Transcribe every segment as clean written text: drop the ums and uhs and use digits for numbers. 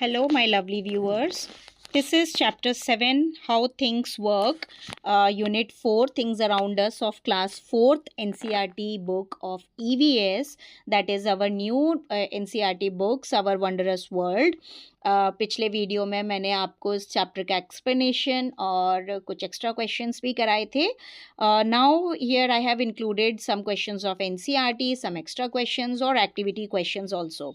Hello, my lovely viewers. This is Chapter 7, How Things Work, Unit 4, Things Around Us of Class 4th NCERT book of EVS. That is our new NCERT books, Our Wondrous World. पिछले video में मैंने आपको इस chapter का explanation और कुछ extra questions भी कराए थे. Now here I have included some questions of NCERT, some extra questions or activity questions also.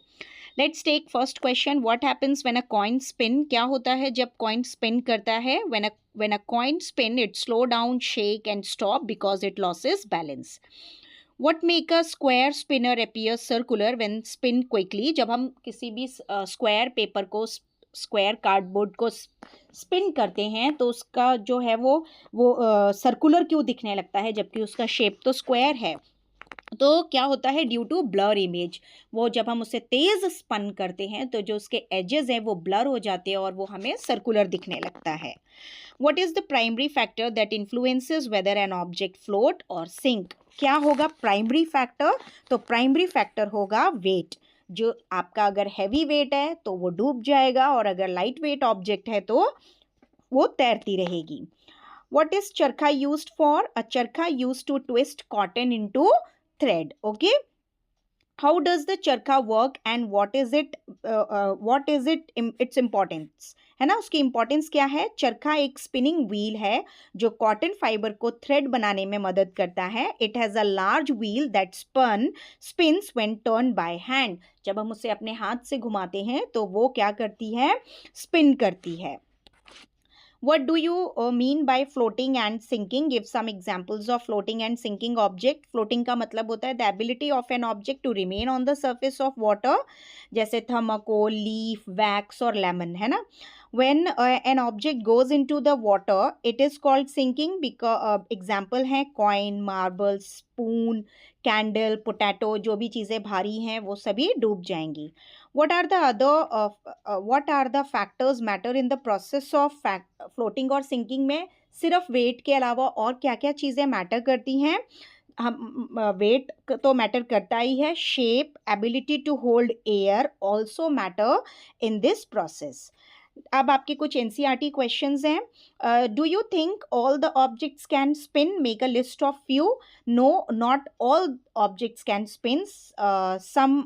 Let's take first question. What happens when a coin spin. क्या होता है जब कॉइन स्पिन करता है? When a coin spin it slow down, shake and stop because it loses balance. What make a square spinner appear circular when spin quickly. जब हम किसी भी स्क्वायर पेपर को, स्क्वायर कार्डबोर्ड को स्पिन करते हैं तो उसका जो है वो सर्कुलर क्यों दिखने लगता है जबकि उसका शेप तो स्क्वायर है. तो क्या होता है? Due to blur image. वो जब हम उसे तेज स्पन करते हैं तो जो उसके एजेस हैं वो ब्लर हो जाते हैं और वो हमें सर्कुलर दिखने लगता है. What is the primary factor that influences whether an object float और सिंक. क्या होगा प्राइमरी फैक्टर? तो प्राइमरी फैक्टर होगा वेट. जो आपका अगर हैवी वेट है तो वो डूब जाएगा और अगर लाइट वेट ऑब्जेक्ट है तो वो तैरती रहेगी. What is charkha used for? A charkha used to twist cotton into thread. Okay. How does the charkha work and what is its importance? है ना, उसकी इंपॉर्टेंस क्या है? चरखा एक स्पिनिंग व्हील है जो कॉटन फाइबर को थ्रेड बनाने में मदद करता है. It has a large wheel that spins when turn by hand. जब हम उसे अपने हाथ से घुमाते हैं तो वो क्या करती है? स्पिन करती है. What do you mean by floating and sinking? Give some examples of floating and sinking object. Floating का मतलब होता है the ability of an object to remain on the surface of water, जैसे थर्माकोल, लीफ, वैक्स और lemon, है ना. When an object goes into the water, it is called sinking. Because example है coin, marble, spoon, candle, potato. जो भी चीज़ें भारी हैं वो सभी डूब जाएंगी. What are the factors matter in the process of floating और sinking में? सिर्फ वेट के अलावा और क्या क्या चीज़ें मैटर करती हैं? हम वेट तो मैटर करता ही है. Shape, ability to hold air also matter in this process. अब आपके कुछ NCERT क्वेश्चंस हैं. Do you think all the objects can spin? Make a list of few. No, not all objects can spin. Some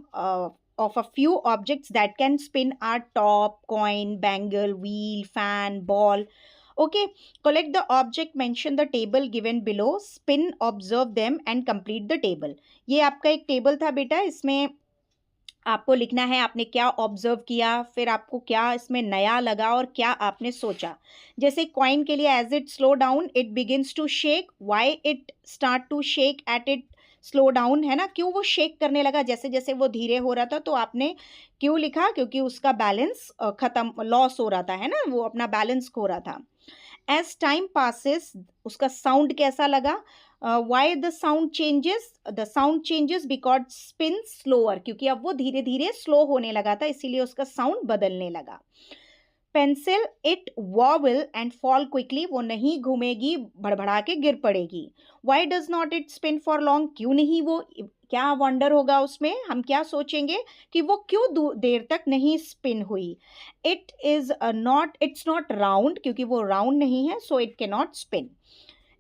of a few objects that can spin are top, coin, bangle, wheel, fan, ball. Okay, collect the object, mention the table given below, spin, observe them and complete the table. ये आपका एक table था बेटा. इसमें आपको लिखना है आपने क्या ऑब्जर्व किया, फिर आपको क्या इसमें नया लगा और क्या आपने सोचा. जैसे कॉइन के लिए as it slow down it begins to shake. Why it start to shake at it slow down, है ना. क्यों वो शेक करने लगा जैसे जैसे वो धीरे हो रहा था? तो आपने क्यों लिखा? क्योंकि उसका बैलेंस खत्म, लॉस हो रहा था, है ना, वो अपना बैलेंस खो रहा था. एज टाइम पासिस उसका साउंड कैसा लगा? Why the sound changes? The sound changes because spin slower. क्योंकि अब वो धीरे धीरे स्लो होने लगा था इसीलिए उसका साउंड बदलने लगा. Pencil, it vowel and fall quickly. वो नहीं घूमेगी, भड़बड़ा के गिर पड़ेगी. Why does not it spin for long. क्यों नहीं वो, क्या वंडर होगा उसमें? हम क्या सोचेंगे कि वो क्यों देर तक नहीं स्पिन हुई. It's not round. क्योंकि वो राउंड नहीं है so it can not spin.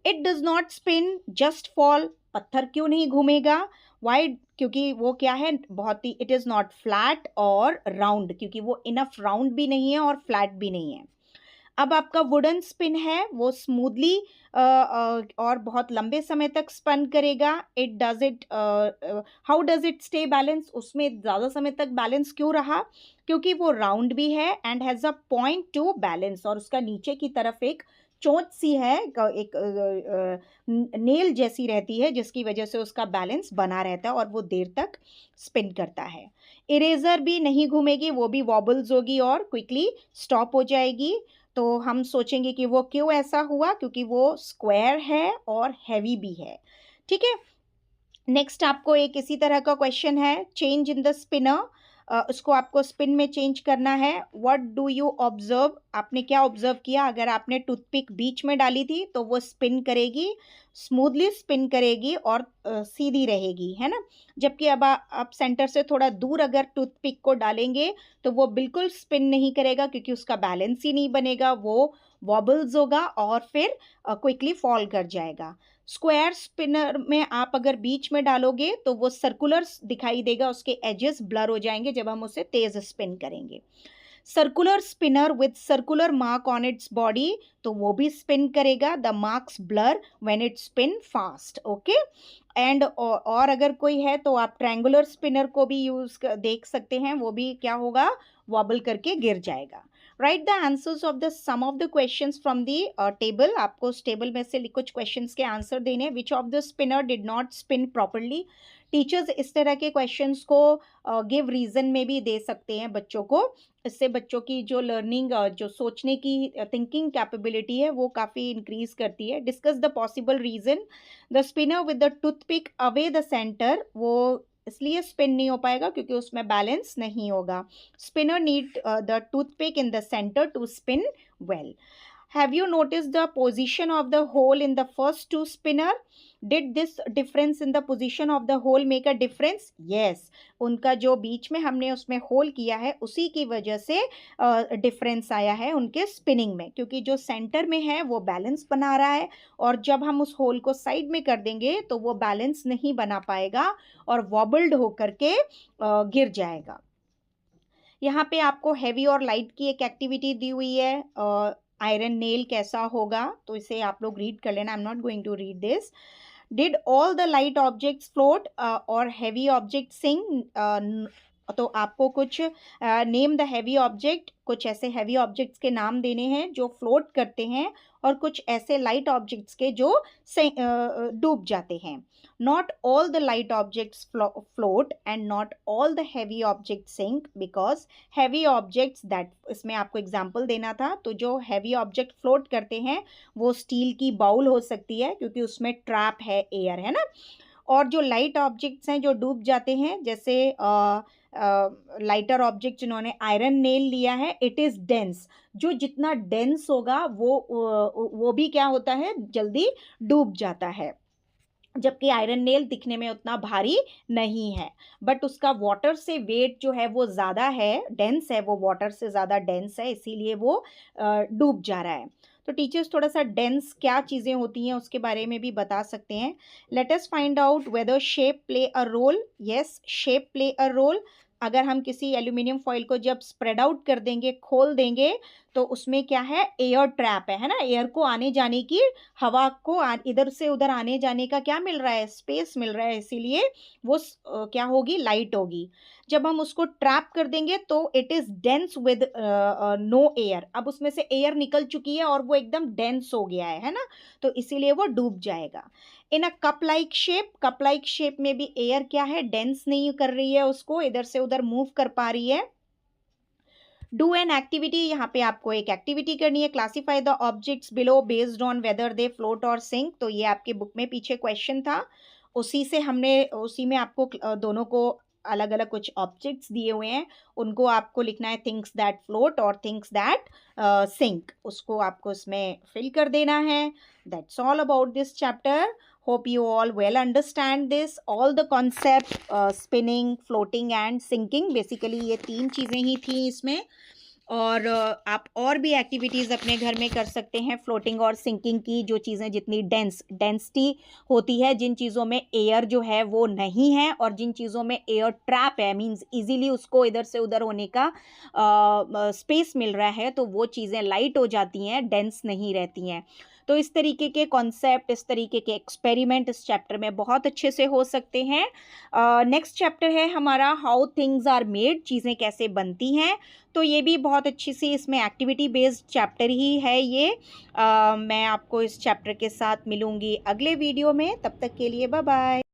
It does not spin, just fall. पत्थर क्यों नहीं घूमेगा? वाई? क्योंकि वो क्या है, बहुत ही, इट इज़ नॉट फ्लैट और राउंड. क्योंकि वो इनफ राउंड भी नहीं है और फ्लैट भी नहीं है. अब आपका वुडन स्पिन है, वो स्मूथली और बहुत लंबे समय तक स्पन करेगा. How does it stay balance? उसमें ज़्यादा समय तक बैलेंस क्यों रहा? क्योंकि वो राउंड भी है and has a point two balance. और उसका नीचे की तरफ एक चोंच सी है, एक नेल जैसी रहती है जिसकी वजह से उसका बैलेंस बना रहता है और वो देर तक स्पिन करता है. इरेजर भी नहीं घूमेगी, वो भी वॉबल्स होगी और क्विकली स्टॉप हो जाएगी. तो हम सोचेंगे कि वो क्यों ऐसा हुआ? क्योंकि वो स्क्वायर है और हैवी भी है. ठीक है. नेक्स्ट आपको एक इसी तरह का क्वेश्चन है. Change in the spinner. उसको आपको स्पिन में चेंज करना है। व्हाट डू यू ऑब्जर्व, आपने क्या ऑब्जर्व किया? अगर आपने टूथपिक बीच में डाली थी तो वो स्पिन करेगी, स्मूथली स्पिन करेगी और सीधी रहेगी, है ना। जबकि अब आप सेंटर से थोड़ा दूर अगर टूथपिक को डालेंगे तो वो बिल्कुल स्पिन नहीं करेगा, क्योंकि उसका बैलेंस ही नहीं बनेगा, वो वॉबल्स होगा और फिर क्विकली फॉल कर जाएगा। स्क्वायर स्पिनर में आप अगर बीच में डालोगे तो वो सर्कुलर दिखाई देगा, उसके एजेस ब्लर हो जाएंगे जब हम उसे तेज स्पिन करेंगे। Circular spinner with circular mark on its body, तो वो भी स्पिन करेगा, the marks blur when it spin fast, okay. And और अगर कोई है तो आप ट्रायंगुलर स्पिनर को भी देख सकते हैं, वो भी क्या होगा, वॉबल करके गिर जाएगा। Write the answers of the some of the questions from the table, आपको उस टेबल में से कुछ क्वेश्चंस के आंसर देने। Which of the spinner did not spin properly, teachers इस तरह के क्वेश्चंस को गिव रीजन में भी दे सकते हैं बच्चों को। इससे बच्चों की जो लर्निंग, जो सोचने की थिंकिंग कैपेबिलिटी है वो काफ़ी इंक्रीज करती है। Discuss the possible reason, the spinner with the toothpick away the centre, वो इसलिए स्पिन नहीं हो पाएगा क्योंकि उसमें बैलेंस नहीं होगा। Spinner need the toothpick in the centre to spin well. Have you noticed the position of the hole in the first two spinner? Did this difference in the position of the hole make a difference? Yes. उनका जो बीच में हमने उसमें whole किया है उसी की वजह से डिफरेंस आया है उनके स्पिनिंग में, क्योंकि जो सेंटर में है वो बैलेंस बना रहा है और जब हम उस होल को साइड में कर देंगे तो वो बैलेंस नहीं बना पाएगा और वॉबल्ड होकर के गिर जाएगा। यहाँ पे आपको हैवी और लाइट की एक एक्टिविटी दी हुई है। आयरन नेल कैसा होगा, तो इसे आप लोग रीड कर लेना। I am not going to read this. Did all the light objects float और हैवी ऑब्जेक्ट सिंक, तो आपको कुछ नेम द हैवी ऑब्जेक्ट, कुछ ऐसे हैवी ऑब्जेक्ट्स के नाम देने हैं जो फ्लोट करते हैं और कुछ ऐसे लाइट ऑब्जेक्ट्स के जो डूब जाते हैं। Not all the light objects float and not all the heavy objects sink, because heavy objects that, इसमें आपको एग्जांपल देना था। तो जो हैवी ऑब्जेक्ट फ्लोट करते हैं वो स्टील की बाउल हो सकती है क्योंकि उसमें ट्रैप है एयर, है ना। और जो लाइट ऑब्जेक्ट्स हैं जो डूब जाते हैं, जैसे लाइटर ऑब्जेक्ट जिन्होंने आयरन नेल लिया है, इट इज़ डेंस, जो जितना डेंस होगा वो भी क्या होता है, जल्दी डूब जाता है। जबकि आयरन नेल दिखने में उतना भारी नहीं है, बट उसका वाटर से वेट जो है वो ज़्यादा है, डेंस है, वो वाटर से ज़्यादा डेंस है, इसीलिए वो डूब जा रहा है। तो टीचर्स थोड़ा सा डेंस क्या चीज़ें होती हैं उसके बारे में भी बता सकते हैं। Let us find out whether shape play a role. Yes, shape play a role. अगर हम किसी एल्यूमिनियम फॉइल को जब स्प्रेड आउट कर देंगे, खोल देंगे, तो उसमें क्या है, एयर ट्रैप है ना। एयर को आने जाने की, हवा को इधर से उधर आने जाने का क्या मिल रहा है, स्पेस मिल रहा है, इसीलिए वो क्या होगी, लाइट होगी। जब हम उसको ट्रैप कर देंगे तो it is dense with no air, अब उसमें से एयर निकल चुकी है और वो एकदम डेंस हो गया है ना, तो इसीलिए वो डूब जाएगा। In a cup like shape, cup like shape में भी एयर क्या है, डेंस नहीं कर रही है, उसको इधर से उधर मूव कर पा रही है। डू एन एक्टिविटी, यहाँ पे आपको एक एक्टिविटी करनी है। Classify the objects below based on whether they float और सिंक, तो ये आपके बुक में पीछे क्वेश्चन था, उसी में आपको दोनों को अलग अलग कुछ ऑब्जेक्ट्स दिए हुए हैं, उनको आपको लिखना है, थिंग्स दैट फ्लोट और थिंग्स दैट सिंक, उसको आपको इसमें फिल कर देना है। That's all about this chapter. Hope you all well understand this, all the concept, spinning, floating and sinking, basically ये तीन चीज़ें ही थी इसमें। और आप और भी एक्टिविटीज़ अपने घर में कर सकते हैं फ्लोटिंग और सिंकिंग की, जो चीज़ें जितनी डेंसिटी होती है, जिन चीज़ों में एयर जो है वो नहीं है और जिन चीज़ों में एयर ट्रैप है, मींस इजीली उसको इधर से उधर होने का स्पेस मिल रहा है, तो वो चीज़ें लाइट हो जाती हैं, डेंस नहीं रहती हैं। तो इस तरीके के कॉन्सेप्ट, इस तरीके के एक्सपेरिमेंट इस चैप्टर में बहुत अच्छे से हो सकते हैं। नेक्स्ट चैप्टर है हमारा हाउ थिंग्स आर मेड, चीज़ें कैसे बनती हैं, तो ये भी बहुत अच्छी सी इसमें एक्टिविटी बेस्ड चैप्टर ही है ये। मैं आपको इस चैप्टर के साथ मिलूँगी अगले वीडियो में, तब तक के लिए बाय बाय।